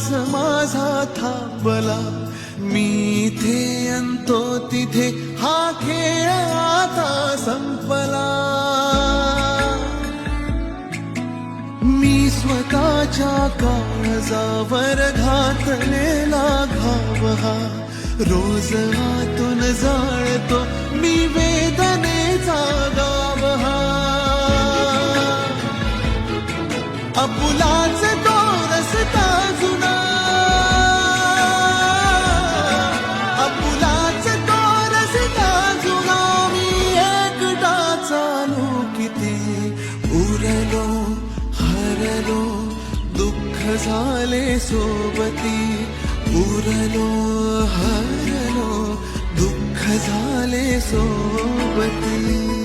श्वास माझा थांबला, मी इथे अंतो तिथे हा खेळ आता संपला. मी स्वतःच्या काळजावर घातलेला घाव हा रोज आतून जाळतो मी वेदनेचा गाव हा. आपुलाच तो रस्ता जुना, आपुलाच तो रस्ता जुना, मी एकटा चालू किती उरलो हरलो दुःख झाले सोबती. उरलो हरलो दुःख झाले सोबती.